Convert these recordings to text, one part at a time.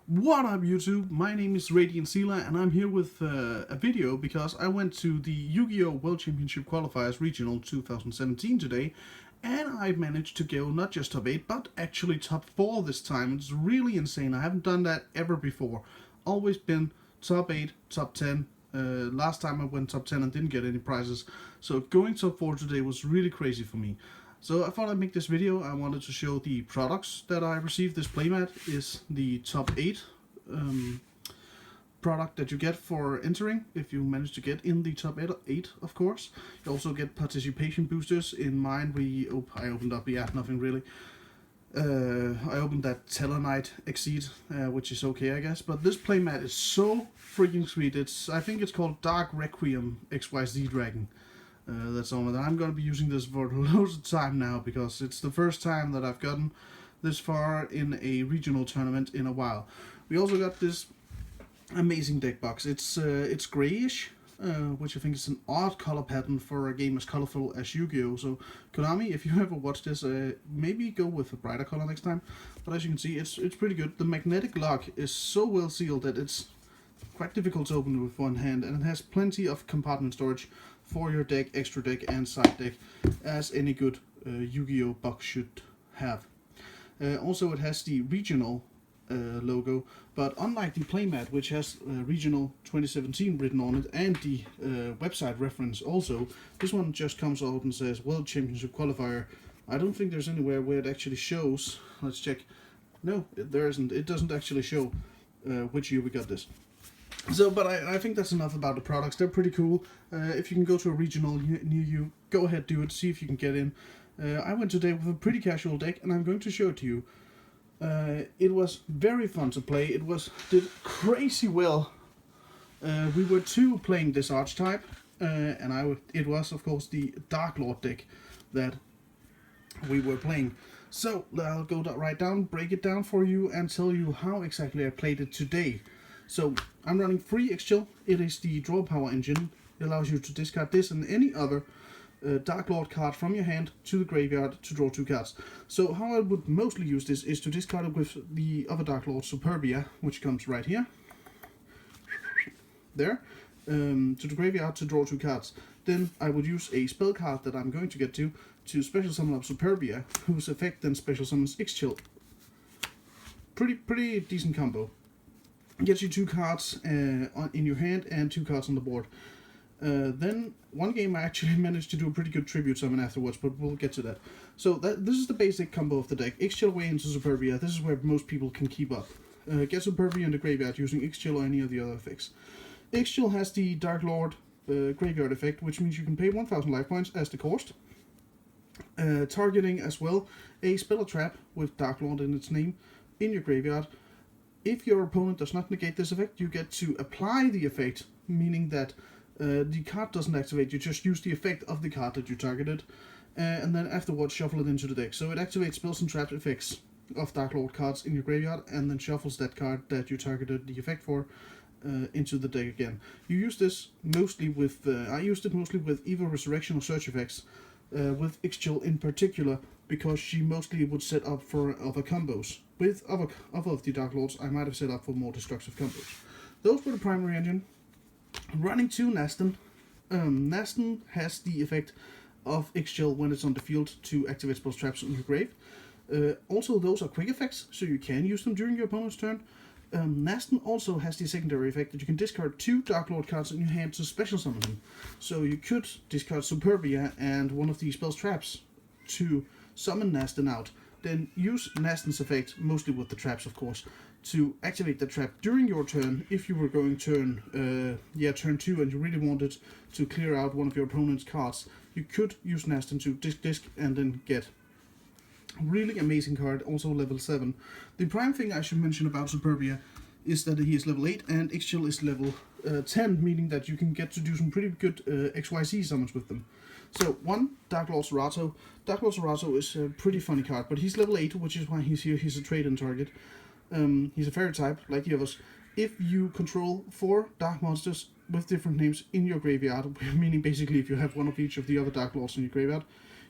What up YouTube, my name is RadiantXela and I'm here with a video because I went to the Yu-Gi-Oh! World Championship Qualifiers Regional 2017 today and I managed to go not just top 8 but actually top 4 this time. It's really insane, I haven't done that ever before. Always been top 8, top 10. Last time I went top 10 and didn't get any prizes, so going top 4 today was really crazy for me. So I thought I'd make this video. I wanted to show the products that I received. This playmat is the top 8 product that you get for entering, if you manage to get in the top 8 of course. You also get participation boosters. In mine I opened up, yeah, nothing really. I opened that Satanic Exceed, which is okay I guess, but this playmat is so freaking sweet. I think it's called Dark Requiem XYZ Dragon. That's all that I'm going to be using this for loads of time now, because it's the first time that I've gotten this far in a regional tournament in a while. We also got this amazing deck box. It's grayish, which I think is an odd color pattern for a game as colorful as Yu-Gi-Oh! So Konami, if you ever watch this, maybe go with a brighter color next time. But as you can see, it's pretty good. The magnetic lock is so well sealed that it's quite difficult to open with one hand, and it has plenty of compartment storage for your deck, extra deck and side deck, as any good Yu-Gi-Oh! Box should have. Also it has the regional logo, but unlike the playmat, which has Regional 2017 written on it and the website reference also, this one just comes out and says World Championship Qualifier. I don't think there's anywhere where it actually shows. Let's check. No, there isn't. It doesn't actually show which year we got this. So, but I think that's enough about the products. They're pretty cool. If you can go to a regional near you, go ahead, do it, see if you can get in. I went today with a pretty casual deck, and I'm going to show it to you. It was very fun to play. Did crazy well. We were two playing this archetype, and it was of course the Darklord deck that we were playing. So I'll go right down, break it down for you, and tell you how exactly I played it today. So I'm running free X-Chill. It is the draw power engine. It allows you to discard this and any other Darklord card from your hand to the graveyard to draw 2 cards. So how I would mostly use this is to discard it with the other Darklord, Superbia, which comes right here. There. To the graveyard to draw 2 cards. Then I would use a spell card that I'm going to get to special summon up Superbia, whose effect then special summons X-Chill. Pretty decent combo. Gets you 2 cards in your hand and 2 cards on the board. Then one game I actually managed to do a pretty good tribute summon afterwards, but we'll get to that. So this is the basic combo of the deck. X-Chill away into Superbia. This is where most people can keep up. Get Superbia in the graveyard using X-Chill or any of the other effects. X-Chill has the Darklord graveyard effect, which means you can pay 1000 life points as the cost. Targeting as well a spell or trap with Darklord in its name in your graveyard. If your opponent does not negate this effect, you get to apply the effect, meaning that the card doesn't activate, you just use the effect of the card that you targeted, and then afterwards shuffle it into the deck. So it activates spells and trap effects of Darklord cards in your graveyard, and then shuffles that card that you targeted the effect for into the deck again. You use this mostly with, I used it mostly with either Resurrection or Search effects, with X-Chill in particular, because she mostly would set up for other combos. With other of the Darklords, I might have set up for more destructive combos. Those were the primary engine. Running 2 Naston. Naston has the effect of X-Chill when it's on the field to activate spells traps in your grave. Also, those are quick effects, so you can use them during your opponent's turn. Naston also has the secondary effect that you can discard 2 Darklord cards in your hand to special summon them. So you could discard Superbia and one of the spells traps to summon Naston out. Then use Naston's effect, mostly with the traps of course, to activate the trap during your turn. If you were going turn 2 and you really wanted to clear out one of your opponent's cards, you could use Naston to disc and then get really amazing card, also level 7. The prime thing I should mention about Superbia is that he is level 8 and X-Chill is level 10, meaning that you can get to do some pretty good XYZ summons with them. So, 1, Darklord Zerato. Darklord Zerato is a pretty funny card, but he's level 8, which is why he's here. He's a trade-in target. He's a fairy type, like the others. If you control 4 dark monsters with different names in your graveyard, meaning basically if you have one of each of the other Darklords in your graveyard,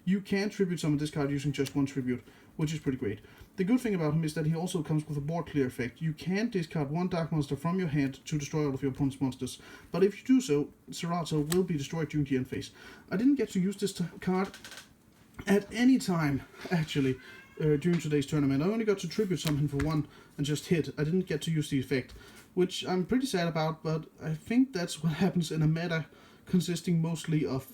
you can tribute summon this card using just one tribute, which is pretty great. The good thing about him is that he also comes with a board clear effect. You can discard one dark monster from your hand to destroy all of your opponent's monsters, but if you do so, Serato will be destroyed during the end phase. I didn't get to use this card at any time, actually, during today's tournament. I only got to tribute summon for one and just hit. I didn't get to use the effect, which I'm pretty sad about, but I think that's what happens in a meta consisting mostly of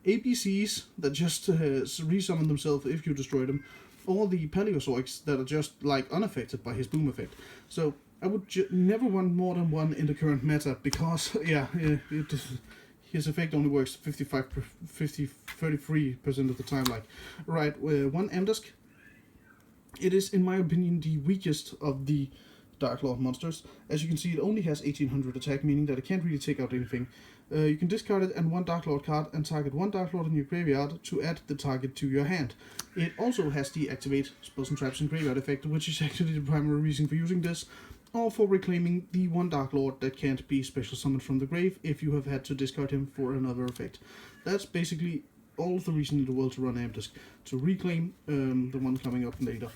ABCs that just resummon themselves if you destroy them, or the Paleozoics that are just like unaffected by his boom effect. So I would never want more than one in the current meta, because his effect only works 33% of the time. Like, right, one Amdusk. It is, in my opinion, the weakest of the Darklord monsters. As you can see, it only has 1800 attack, meaning that it can't really take out anything. You can discard it and one Darklord card and target one Darklord in your graveyard to add the target to your hand. It also has the activate spells and traps and graveyard effect, which is actually the primary reason for using this, or for reclaiming the one Darklord that can't be special summoned from the grave if you have had to discard him for another effect. That's basically all of the reason in the world to run Amdusk, to reclaim the one coming up later.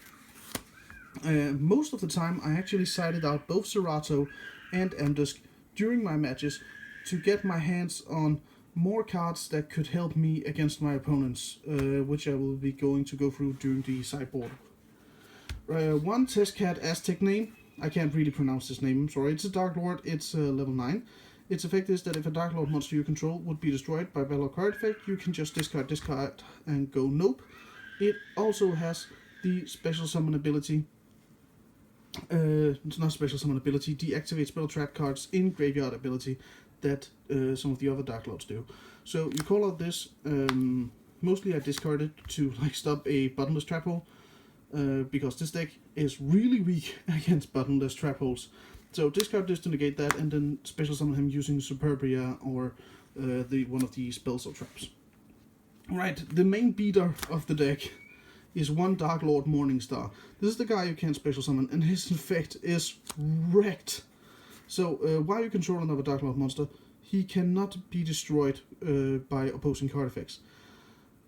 Most of the time I actually sided out both Serato and Amdusk during my matches to get my hands on more cards that could help me against my opponents, which I will be going to go through during the sideboard. One Test Cat Aztec name, I can't really pronounce this name, I'm sorry. It's a Darklord, it's level 9. Its effect is that if a Darklord monster you control would be destroyed by battle card effect, you can just discard this card and go nope. It also has the special summon ability, it's not special summon ability, deactivate spell trap cards in graveyard ability that some of the other Darklords do. So you call out this, mostly I discard it to like stop a bottomless trap hole, because this deck is really weak against bottomless trap holes. So discard this to negate that, and then special summon him using Superbia or one of the spells or traps. Right, the main beater of the deck is one Darklord Morningstar. This is the guy you can special summon, and his effect is wrecked. So while you control another Darklord monster, he cannot be destroyed by opposing card effects.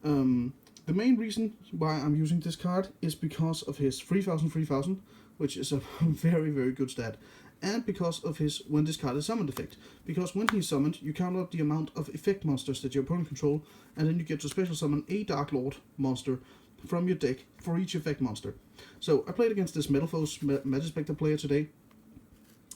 The main reason why I'm using this card is because of his 3000, which is a very, very good stat, and because of his when this card is summoned effect. Because when he's summoned, you count up the amount of effect monsters that your opponent control, and then you get to special summon a Darklord monster from your deck for each effect monster. So I played against this Metalfoes Magispector player today,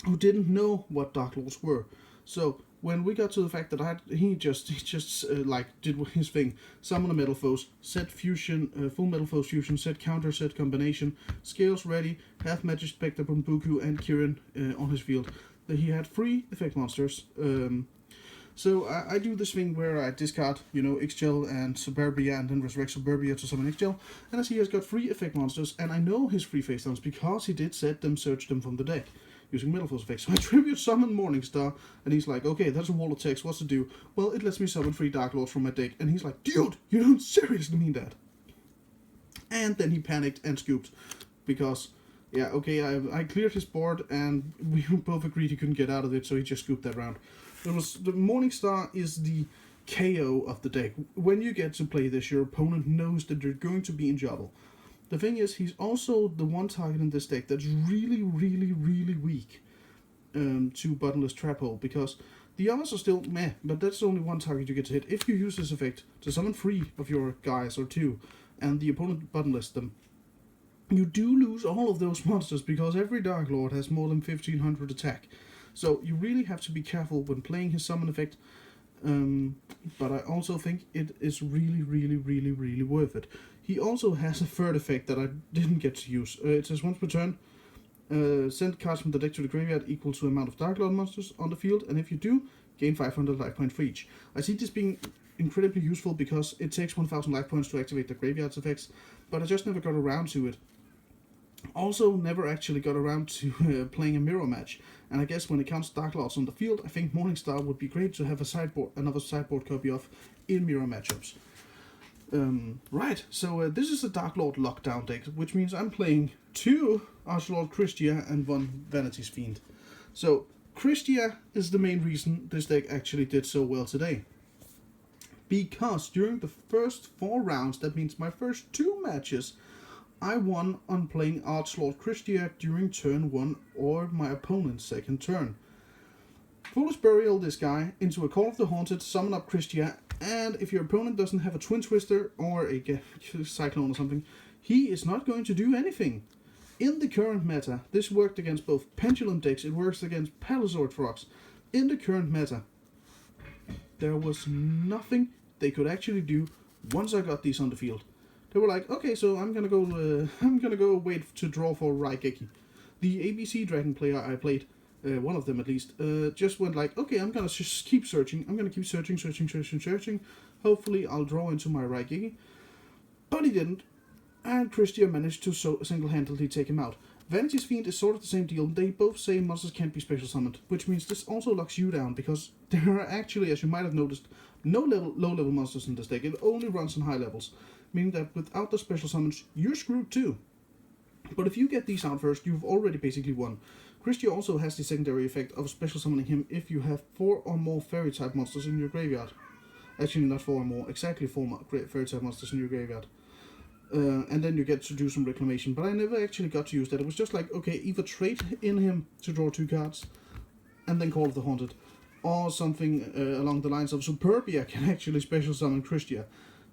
who didn't know what Darklords were. So when we got to the fact that he just like did his thing, summon a Metalfoes, set fusion, full Metalfoes fusion, set counter, set combination, scales ready, have Magispector, Bunbuku, and Kirin on his field. He had 3 effect monsters. So I do this thing where I discard, Ixchel and Suburbia, and then resurrect Suburbia to summon Ixchel. And as he has got 3 effect monsters, and I know his 3 face downs because he did set them, search them from the deck using Metalfoes effects. So I tribute summon Morningstar, and he's like, okay, that's a wall of text, what's to do? Well, it lets me summon 3 Darklords from my deck, and he's like, dude, you don't seriously mean that? And then he panicked and scooped, because, yeah, okay, I cleared his board, and we both agreed he couldn't get out of it, so he just scooped that round. The Morningstar is the KO of the deck. When you get to play this, your opponent knows that you're going to be in trouble. The thing is, he's also the one target in this deck that's really, really, really weak to Bottomless Trap Hole, because the others are still meh, but that's only one target you get to hit. If you use this effect to summon 3 of your guys, or 2, and the opponent bottomless them, you do lose all of those monsters, because every Darklord has more than 1500 attack. So you really have to be careful when playing his summon effect, but I also think it is really, really, really, really worth it. He also has a third effect that I didn't get to use. It says once per turn, send cards from the deck to the graveyard equal to the amount of Darklord monsters on the field, and if you do, gain 500 life points for each. I see this being incredibly useful because it takes 1000 life points to activate the graveyard's effects, but I just never got around to it. Also, never actually got around to playing a mirror match, and I guess when it counts Darklords on the field, I think Morningstar would be great to have another sideboard copy of in mirror matchups. Right, so this is a Darklord lockdown deck, which means I'm playing 2 Archlord Christia and 1 Vanity's Fiend. So Christia is the main reason this deck actually did so well today. because during the first 4 rounds, that means my first 2 matches, I won on playing Archlord Christia during turn 1 or my opponent's second turn. Foolish Burial this guy into a Call of the Haunted, summon up Christia, and if your opponent doesn't have a Twin Twister or a Cyclone or something, he is not going to do anything. In the current meta, this worked against both Pendulum decks, it works against Palisord Frogs. In the current meta, there was nothing they could actually do once I got these on the field. They were like, okay, so I'm gonna go wait to draw for Raigeki. The ABC Dragon player I played, one of them at least, just went like, okay, I'm gonna just keep searching. I'm gonna keep searching. Hopefully I'll draw into my Raigeki. But he didn't, and Christia managed to single-handedly take him out. Vanity's Fiend is sort of the same deal. They both say monsters can't be special summoned, which means this also locks you down, because there are actually, as you might have noticed, no low-level monsters in this deck. It only runs on high levels, meaning that without the special summons, you're screwed too. But if you get these out first, you've already basically won. Christia also has the secondary effect of special summoning him if you have 4 or more fairy-type monsters in your graveyard. Actually, not 4 or more, exactly 4 fairy-type monsters in your graveyard. And then you get to do some reclamation, but I never actually got to use that. It was just like, okay, either trade in him to draw 2 cards, and then Call of the Haunted, or something along the lines of Superbia can actually special summon Christia.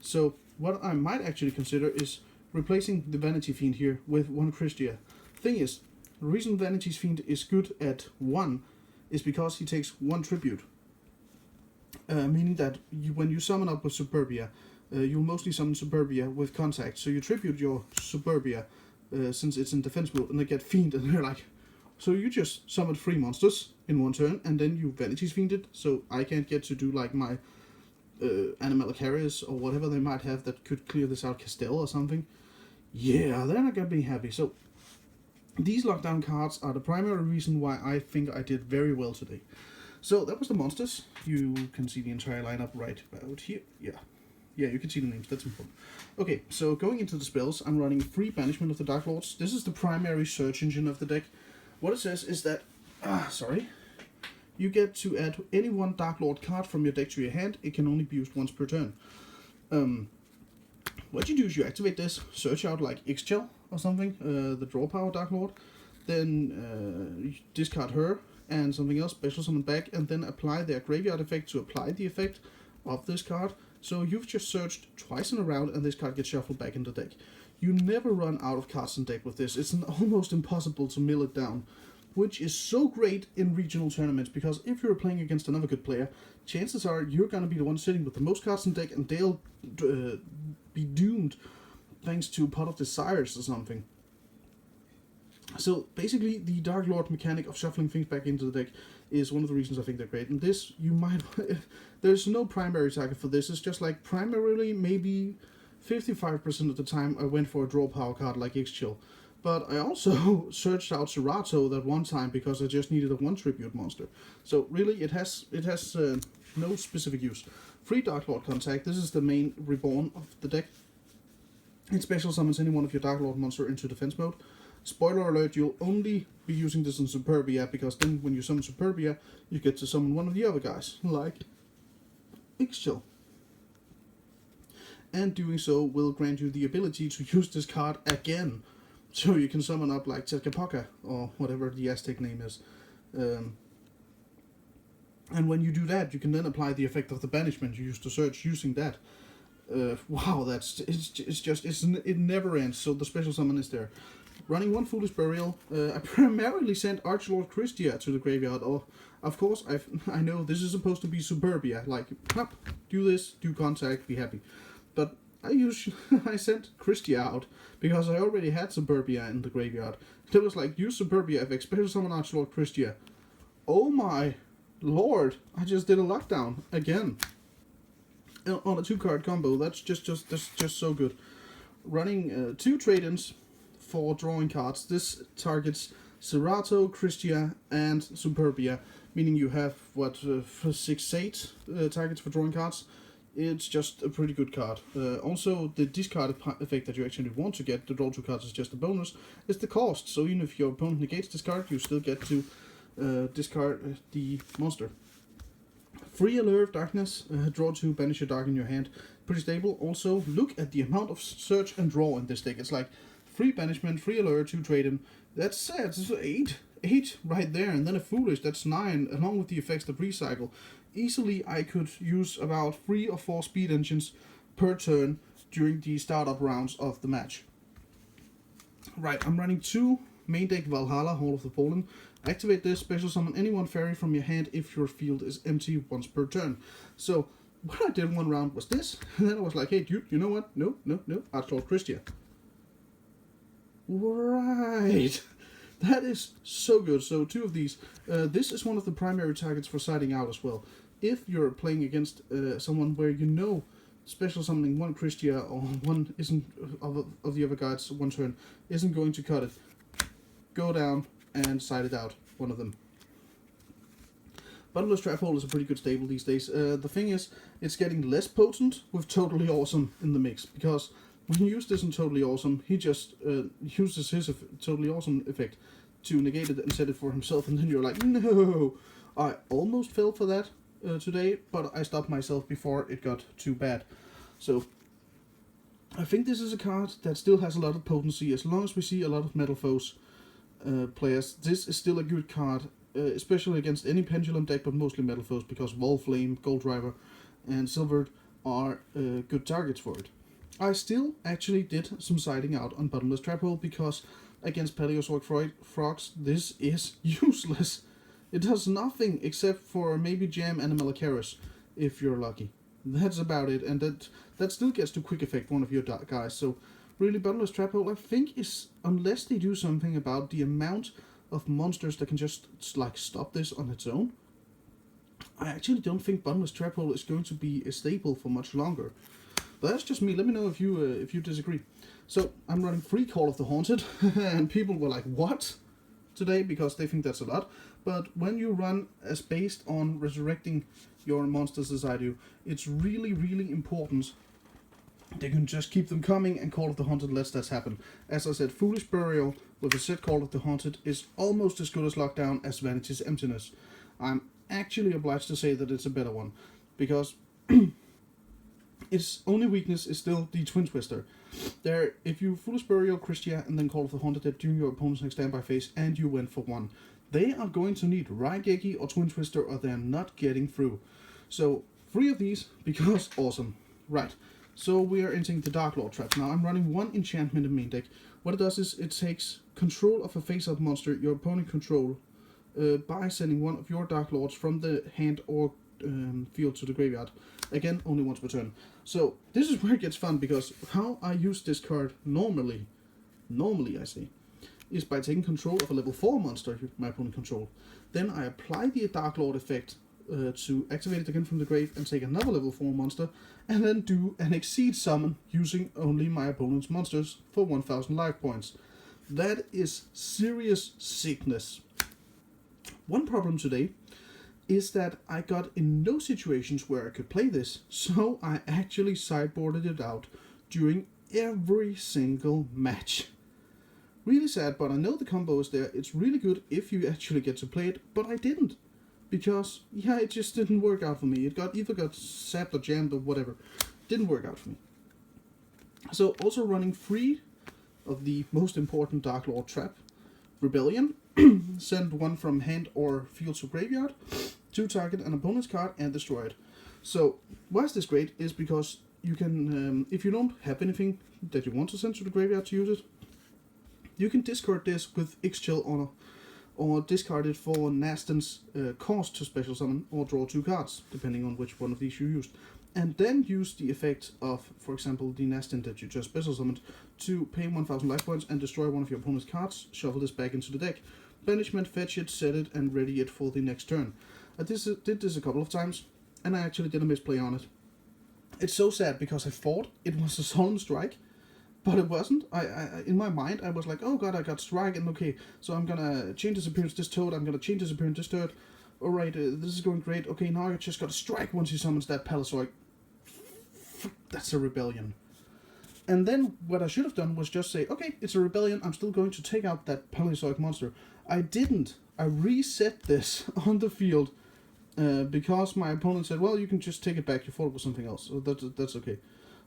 So what I might actually consider is replacing the Vanity Fiend here with 1 Christia. Thing is, the reason Vanity's Fiend is good at 1 is because he takes 1 tribute. Meaning that when you summon up with Superbia, you'll mostly summon Superbia with contact. So you tribute your Superbia since it's in defense mode, and they get Fiend, and they're like, so you just summoned 3 monsters in 1 turn, and then you Vanity's Fiended, so I can't get to do like my Animal Carriers or whatever they might have that could clear this out, Castell or something. Yeah, they're not gonna be happy. So these lockdown cards are the primary reason why I think I did very well today. So that was the monsters. You can see the entire lineup right about here. Yeah, you can see the names, that's important. Okay, so going into the spells, I'm running free Banishment of the Darklords. This is the primary search engine of the deck. What it says is that, you get to add any 1 Darklord card from your deck to your hand. It can only be used once per turn. What you do is you activate this, search out like X-Shell or something, the draw power Darklord, then you discard her and something else, special summon back, and then apply their graveyard effect to apply the effect of this card. So you've just searched twice in a round, and this card gets shuffled back in the deck. You never run out of cards in deck with this. It's almost impossible to mill it down, which is so great in regional tournaments, because if you're playing against another good player, chances are you're going to be the one sitting with the most cards in deck, and they'll be doomed thanks to Pot of Desires or something. So basically, the Darklord mechanic of shuffling things back into the deck is one of the reasons I think they're great. And this, you might... there's no primary target for this. It's just like primarily maybe 55% of the time I went for a draw power card like X-Chill. But I also searched out Serato that one time because I just needed a 1 tribute monster. So really, it has no specific use. Free Darklord contact. This is the main reborn of the deck. It special summons any one of your Darklord monster into defense mode. Spoiler alert, you'll only be using this in Superbia, because then when you summon Superbia, you get to summon one of the other guys, like X-Chill. And doing so will grant you the ability to use this card again. So you can summon up like Tezcatlipoca, or whatever the Aztec name is. And when you do that, you can then apply the effect of the banishment you used to search using that. Wow, it never ends, so the special summon is there. Running 1 Foolish Burial, I primarily sent Archlord Christia to the graveyard, or of course I know this is supposed to be Superbia, like, hop, do this, do contact, be happy. But I sent Christia out, because I already had Superbia in the graveyard. It was like, use Superbia effect, special summon Archlord Christia. Oh my lord, I just did a lockdown, again. On a 2-card combo, that's just so good. Running 2 trade-ins for drawing cards. This targets Serato, Christia, and Superbia, meaning you have, 6-8 targets for drawing cards. It's just a pretty good card. Also, the discard effect that you actually want to get to draw 2 cards is just a bonus, is the cost. So even if your opponent negates this card, you still get to discard the monster. Free Allure of Darkness, draw 2, banish your dark in your hand. Pretty stable. Also, look at the amount of search and draw in this deck. It's like free banishment, free allure, 2 trade in. That's sad. It's 8 right there, and then a Foolish, that's 9, along with the effects that recycle. Easily, I could use about 3 or 4 speed engines per turn during the startup rounds of the match. Right, I'm running 2 main deck Valhalla, Hall of the Fallen. Activate this, special summon any one fairy from your hand if your field is empty once per turn. So, what I did one round was this, and then I was like, hey dude, you know what? No, Darklord Christia. Right, that is so good. So 2 of these. This is one of the primary targets for siding out as well. If you're playing against someone where you know special summoning 1 Christia or 1 isn't of the other guards 1 turn isn't going to cut it, go down and side it out, one of them. Bottomless Trap Hole is a pretty good staple these days. The thing is, it's getting less potent with Totally Awesome in the mix, because when you use this in Totally Awesome, he just uses his Totally Awesome effect to negate it and set it for himself, and then you're like, no! I almost fell for that today, but I stopped myself before it got too bad. So, I think this is a card that still has a lot of potency. As long as we see a lot of Metal Foes players, this is still a good card. Especially against any Pendulum deck, but mostly Metal Foes, because Wall Flame, Gold Driver, and Silvered are good targets for it. I still actually did some siding out on Bottomless Trap Hole, because against Paleozoic Frogs, this is useless. It does nothing except for maybe jam and a Malacharis, if you're lucky. That's about it, and that still gets to quick effect one of your guys. So really, Bottomless Trap Hole, I think, is, unless they do something about the amount of monsters that can just like stop this on its own, I actually don't think Bottomless Trap Hole is going to be a staple for much longer. But that's just me. Let me know if you disagree. So I'm running 3 Call of the Haunted, and people were like, what? Today, because they think that's a lot. But when you run as based on resurrecting your monsters as I do, it's really, really important they can just keep them coming, and Call of the Haunted lets that happen. As I said, Foolish Burial with a set Call of the Haunted is almost as good as Lockdown as Vanity's Emptiness. I'm actually obliged to say that it's a better one, because its only weakness is still the Twin Twister. There, if you Foolish Burial, Christia, and then Call of the Haunted during your opponent's next standby phase, and you went for 1, they are going to need Raigeki or Twin Twister, or they're not getting through. So, 3 of these, because awesome. Right. So we are entering the Darklord trap. Now I'm running 1 enchantment in main deck. What it does is it takes control of a face-up monster your opponent control by sending 1 of your Darklords from the hand or field to the graveyard. Again, only once per turn. So this is where it gets fun, because how I use this card normally I say, is by taking control of a level 4 monster my opponent control. Then I apply the Darklord effect to activate it again from the grave and take another level 4 monster, and then do an Exceed summon using only my opponent's monsters for 1000 life points. That is serious sickness. One problem today is that I got in no situations where I could play this, so I actually sideboarded it out during every single match. Really sad, but I know the combo is there. It's really good if you actually get to play it, but I didn't. Because, yeah, it just didn't work out for me. It either got sapped or jammed or whatever. Didn't work out for me. So, also running 3 of the most important Darklord trap. Rebellion. Send 1 from hand or field to graveyard. To target an opponent's card and destroy it. So, why is this great? Is because you can, if you don't have anything that you want to send to the graveyard to use it, you can discard this with X-Chill Honor, or discard it for Nastan's cost to special summon, or draw 2 cards, depending on which one of these you used. And then use the effect of, for example, the Nastan that you just special summoned, to pay 1000 life points and destroy one of your opponent's cards, shuffle this back into the deck, banishment, fetch it, set it, and ready it for the next turn. I did this a couple of times, and I actually did a misplay on it. It's so sad, because I thought it was a Solemn Strike, but it wasn't. I in my mind, I was like, oh god, I got strike, and okay, so I'm gonna change his appearance this toad, I'm gonna change his appearance this third. Alright, this is going great. Okay, now I just gotta strike once he summons that Paleozoic. That's a rebellion. And then what I should have done was just say, okay, it's a rebellion, I'm still going to take out that Paleozoic monster. I didn't. I reset this on the field because my opponent said, well, you can just take it back, you thought it was something else, so that's okay.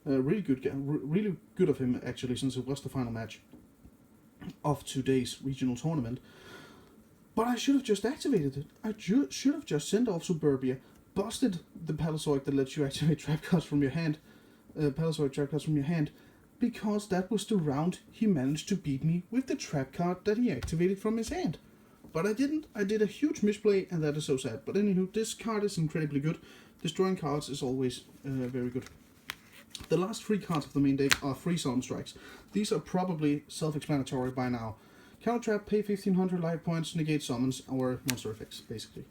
Really good really good of him, actually, since it was the final match of today's regional tournament. But I should have just activated it. I should have just sent off Suburbia, busted the Palazoic that lets you activate trap cards from your hand, Palazoic trap cards from your hand, because that was the round he managed to beat me with the trap card that he activated from his hand. But I didn't. I did a huge misplay, and that is so sad. But anywho, this card is incredibly good. Destroying cards is always very good. The last 3 cards of the main deck are 3 Solemn Strikes. These are probably self-explanatory by now. Counter Trap, pay 1500 life points, negate summons, or monster effects, basically.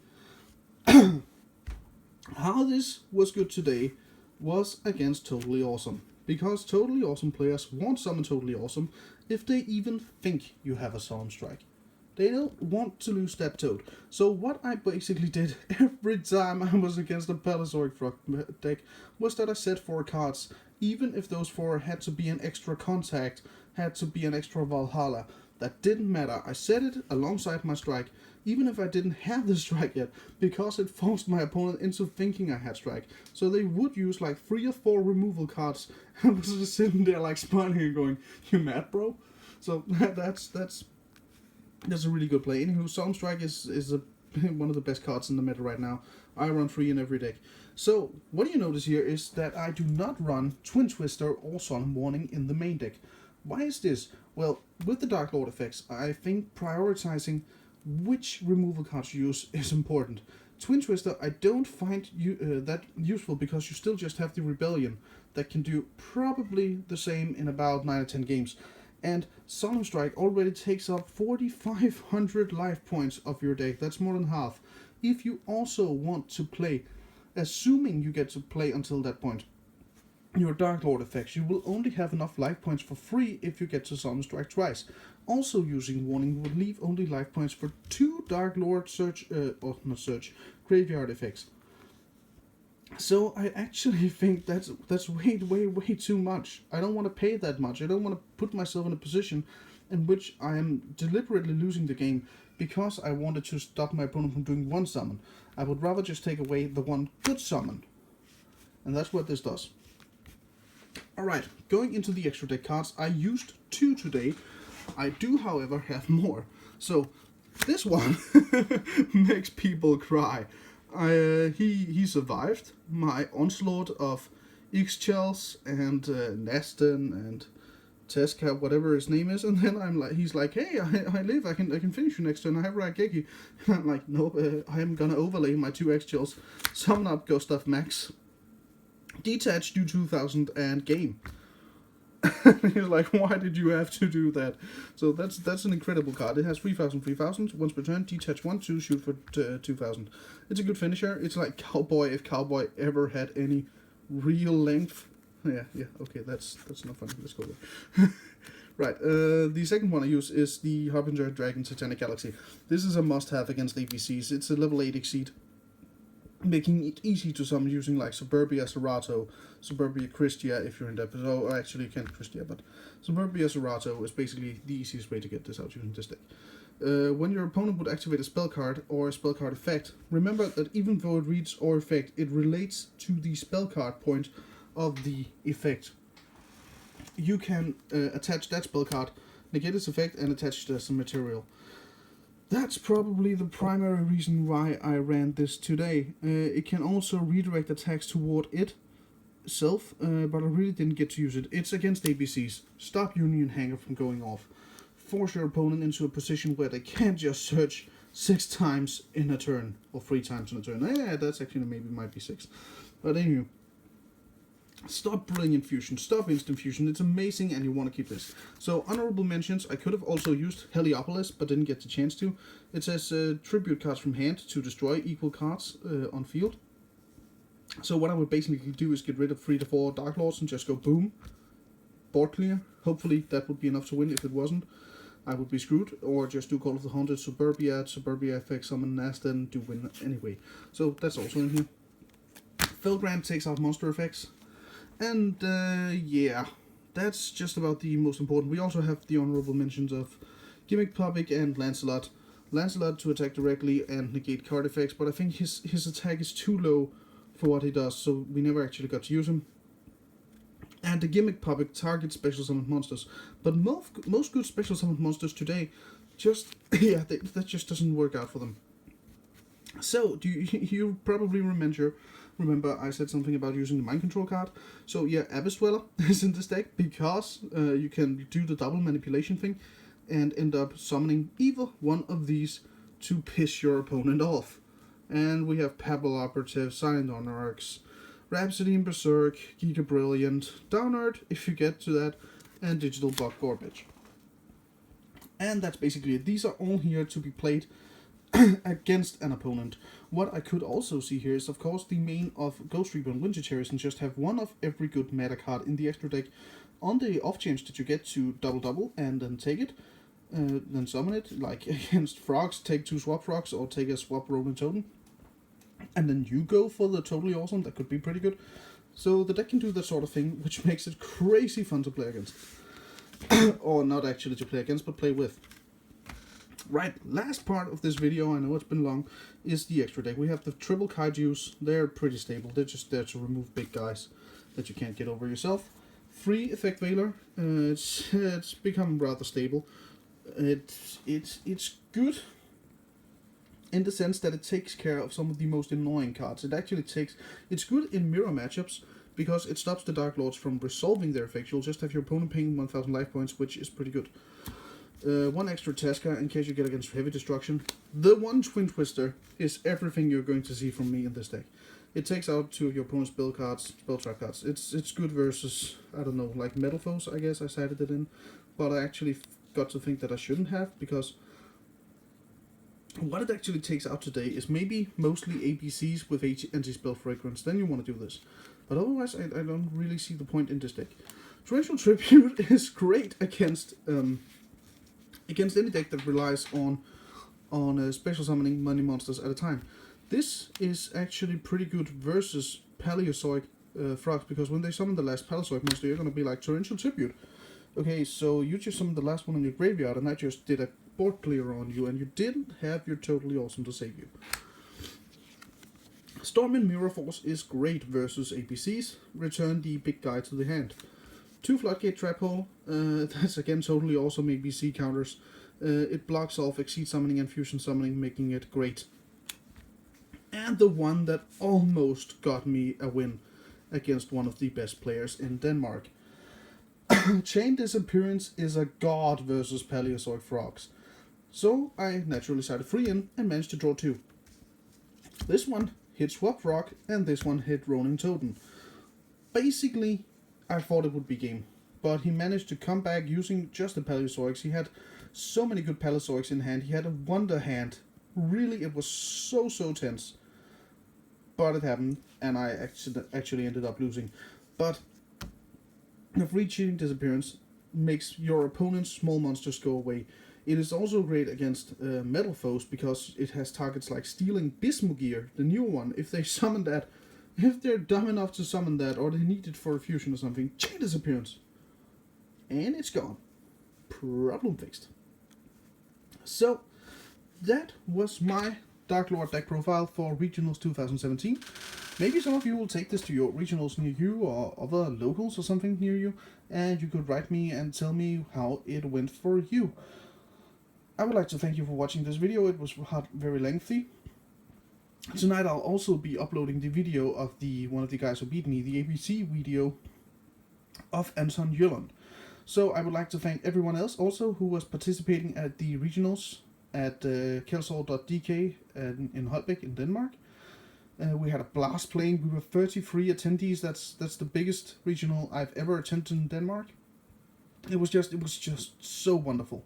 How this was good today was against Totally Awesome. Because Totally Awesome players won't summon Totally Awesome if they even think you have a Solemn Strike. They don't want to lose that toad. So what I basically did every time I was against a Palazoic Frog deck was that I set 4 cards, even if those 4 had to be an extra Contact, had to be an extra Valhalla. That didn't matter. I set it alongside my strike, even if I didn't have the strike yet, because it forced my opponent into thinking I had strike. So they would use like 3 or 4 removal cards, and I was just sitting there like smiling and going, "You mad, bro?" So that's a really good play. Anywho, Solemn Strike is one of the best cards in the meta right now. I run 3 in every deck. So, what you notice here is that I do not run Twin Twister or Solemn Warning in the main deck. Why is this? Well, with the Darklord effects, I think prioritizing which removal cards you use is important. Twin Twister I don't find that useful because you still just have the Rebellion that can do probably the same in about 9 or 10 games. And Solemn Strike already takes up 4,500 life points of your deck. That's more than half. If you also want to play, assuming you get to play until that point, your Darklord effects, you will only have enough life points for free if you get to Solemn Strike twice. Also using Warning would leave only life points for 2 Darklord graveyard effects. So I actually think that's way too much. I don't want to pay that much. I don't want to put myself in a position in which I am deliberately losing the game because I wanted to stop my opponent from doing 1 summon. I would rather just take away the 1 good summon. And that's what this does. Alright, going into the extra deck cards, I used 2 today. I do, however, have more. So, this one makes people cry. He survived my onslaught of Ixchels and Neston and Teska, whatever his name is, and then he's like, hey, I live, I can finish you next turn, I have Raigeki. And I'm like, nope, I am gonna overlay my 2 Ixchels, summon up Gustav Max, detach, do 2000, and game. He's like, why did you have to do that? So that's an incredible card. It has 3,000, once per turn, detach 1, 2, shoot for 2,000. It's a good finisher. It's like Cowboy if Cowboy ever had any real length. Yeah, okay, that's not funny. Let's go there. Right, the second one I use is the Harbinger Dragon Satanic Galaxy. This is a must-have against ABCs. It's a level 8 exceed, making it easy to summon using like Suburbia Serato, Suburbia Christia if you're in that. So actually you can't Christia, but Suburbia Serato is basically the easiest way to get this out using this deck. When your opponent would activate a spell card or a spell card effect, remember that even though it reads or effect, it relates to the spell card point of the effect. You can attach that spell card, negate its effect, and attach it as some material. That's probably the primary reason why I ran this today. It can also redirect attacks toward itself, but I really didn't get to use it. It's against ABCs. Stop Union Hanger from going off. Force your opponent into a position where they can't just search 6 times in a turn, or 3 times in a turn. Yeah, that's actually maybe might be 6. But anyway. Stop Brilliant Fusion, stop Instant Fusion, it's amazing and you want to keep this. So, honorable mentions, I could have also used Heliopolis, but didn't get the chance to. It says tribute cards from hand to destroy equal cards on field. So what I would basically do is get rid of 3 to 4 Darklords and just go boom, board clear. Hopefully that would be enough to win. If it wasn't, I would be screwed. Or just do Call of the Haunted, Suburbia effect, summon Naston, do win anyway. So that's also in here. Felgrand takes out monster effects. And, yeah, that's just about the most important. We also have the honorable mentions of Gimmick Public and Lancelot. Lancelot to attack directly and negate card effects, but I think his attack is too low for what he does, so we never actually got to use him. And the Gimmick Puppet targets special summoned monsters, but most good special summoned monsters today just, yeah, that just doesn't work out for them. So, you probably remember I said something about using the Mind Control card. So yeah, Abyss Dweller is in this deck because you can do the double manipulation thing and end up summoning either one of these to piss your opponent off. And we have Pebble Operative, Silent Monarchs, Rhapsody and Berserk, Giga Brilliant, Downard, if you get to that, and Digital Bug Garbage. And that's basically it. These are all here to be played against an opponent. What I could also see here is, of course, the main of Ghost Reaper and Winter Cherries, and just have one of every good meta card in the extra deck. On the off chance that you get to double and then take it, then summon it, like against frogs, take 2 swap frogs or take a swap Rolling Totem, and then you go for the totally awesome. That could be pretty good. So the deck can do that sort of thing, which makes it crazy fun to play against. Or not actually to play against, but play with. Right, last part of this video, I know it's been long, is the extra deck. We have the triple kaijus. They're pretty stable. They're just there to remove big guys that you can't get over yourself. 3 Effect Veiler. It's become rather stable. It's good in the sense that it takes care of some of the most annoying cards. It's good in mirror matchups because it stops the Darklords from resolving their effects. You'll just have your opponent paying 1000 life points, which is pretty good. 1 extra Teska in case you get against heavy destruction. The 1 Twin Twister is everything you're going to see from me in this deck. It takes out 2 of your opponent's spell trap cards. It's good versus, I don't know, like Metal Foes, I guess I cited it in. But I actually got to think that I shouldn't have, because what it actually takes out today is maybe mostly ABCs with anti-spell fragrance. Then you want to do this. But otherwise, I don't really see the point in this deck. Torrential Tribute is great against any deck that relies on special summoning money monsters at a time. This is actually pretty good versus Paleozoic frogs, because when they summon the last Paleozoic monster, you're going to be like, Torrential Tribute. Okay, so you just summoned the last one in your graveyard, and I just did a board clear on you, and you didn't have your totally awesome to save you. Storm and Mirror Force is great versus APCs. Return the big guy to the hand. 2 Floodgate Trap Hole. That's again totally awesome ABC counters. It blocks off Exceed Summoning and Fusion Summoning, making it great. And the one that almost got me a win against one of the best players in Denmark. Chain Disappearance is a god versus Paleozoic frogs. So I naturally sided 3 in and managed to draw 2. This one hit Swap Frog and this one hit Rolling Totem. Basically, I thought it would be game, but he managed to come back using just the Paleozoics. He had so many good Paleozoics in hand. He had a wonder hand. Really, it was so tense. But it happened, and I actually ended up losing. But the free Chain Disappearance makes your opponent's small monsters go away. It is also great against Metal Foes, because it has targets like Stealing Bismugear, the new one. If they summon that, if they're dumb enough to summon that, or they need it for a fusion or something, Chain Disappearance. And it's gone. Problem fixed. So, that was my Darklord deck profile for Regionals 2017. Maybe some of you will take this to your regionals near you, or other locals or something near you, and you could write me and tell me how it went for you. I would like to thank you for watching this video. It was very lengthy. Tonight I'll also be uploading the video of one of the guys who beat me, the ABC video of Anton Jylland. So I would like to thank everyone else also who was participating at the regionals at Kelsor.dk in Holbæk in Denmark. We had a blast playing. We were 33 attendees. That's the biggest regional I've ever attended in Denmark. It was just so wonderful.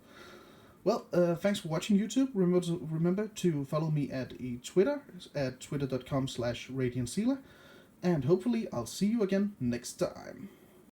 Well, thanks for watching, YouTube. Remember to follow me at Twitter at twitter.com/RadiantXela, and hopefully I'll see you again next time.